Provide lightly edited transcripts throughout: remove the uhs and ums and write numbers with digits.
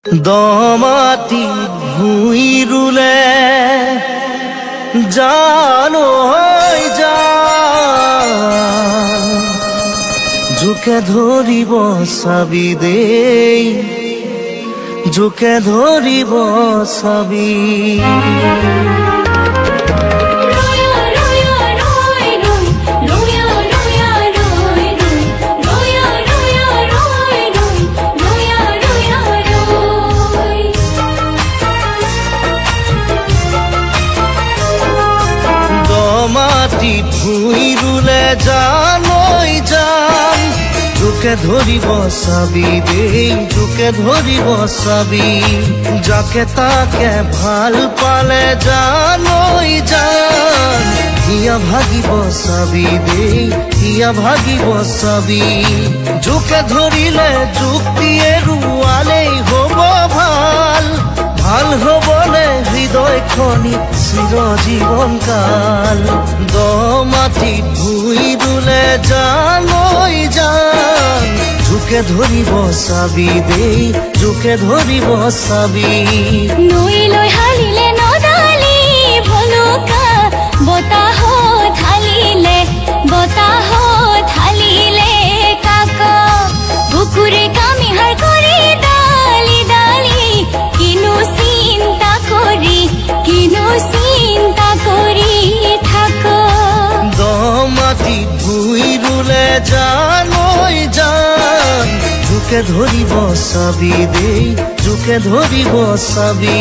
দমাটি ভুই ৰুলে জানো হৈ যা জোকে ধৰিব চাবি দেই জোকে ধৰিব চাবি মাটি ভুই ৰুলে জানৈ যাম জোকে ধৰিব চাবি দেই জোকে ধৰিব চাবি যাকে তাকে ভাল পালে জানৈ যাম হিয়া ভাগিব চাবি দেই হিয়া ভাগিব চাবি জোকে ধৰিলে যুক্তিয়ে ৰুৱালেই হ'ব ভাল ভাল হ'বলে হৃদয়খনি চিৰজীৱন কাল দমাটিত ভুই ৰুলে জানৈ যাম জোকে ধৰিব চাবি দেই জোকে ধৰিব চাবি নৈলৈ হালিলে নদালি ভলুকা বতাহ ঢালিলে কাক বুকুৰে কামিহাৰ কৰি ডালি ডালি কিনো চিন্তা কৰি থাক দমাটিত ভুই ৰুলে জানৈ যাম জোকে ধৰিব চাবি দেই জোকে ধৰিব চাবি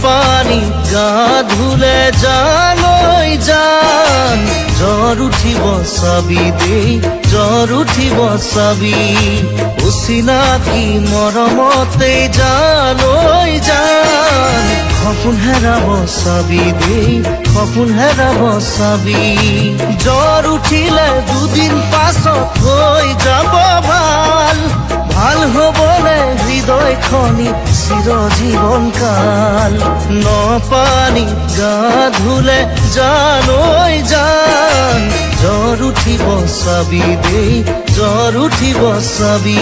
পানী গা ধুলে জানৈ যাম জ্বৰ উঠিব চাবি দেই জ্বৰ উঠিব চাবি অচিনাকি মৰমতে জানৈ যাম সপোন হেৰাব চাবি দেই সপোন হেৰাব চাবি জ্বৰ উঠিলে দুদিন পাছত হৈ যাব ভাল ভাল হ'বলে হৃদয়খনি চিৰজীৱন কাল নপানী গা ধুলে জানৈ যাম জ্বৰ উঠিব চাবি দেই জ্বৰ উঠিব চাবি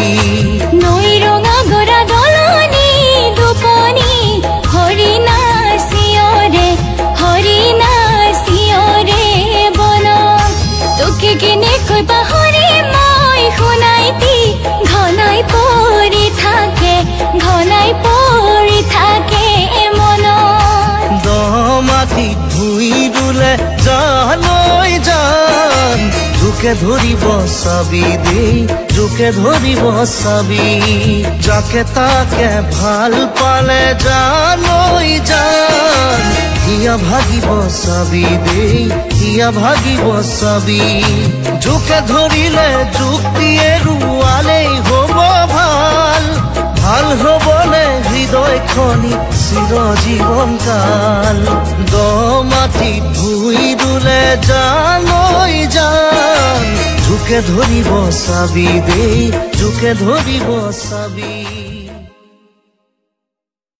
নৈ ৰঙা গৰা দলনি দুপনি হৰিণা চিঞৰে বন তোকে কেনেকৈ পাহৰি মই শুনাইতি ঘনাই পৰি থাকে মন দমাটিত ভুই ৰুলে জানৈ যাম জোকে ধৰিব চাবি দেই জোকে ধৰিব চাবি যাকে তাকে ভাল পালে জানৈ যাম হিয়া ভাগিব চাবি দেই হিয়া ভাগিব চাবি জোকে ধৰিলে যুক্তিয়ে ৰুৱালেই হ'ব ভাল ভাল হ'বলে হৃদয়খনি চিৰজীৱন কাল দমাটিত ভুই ৰুলে জানৈ যাম জোকে ধৰিব চাবি দেই জোকে ধৰিব চাবি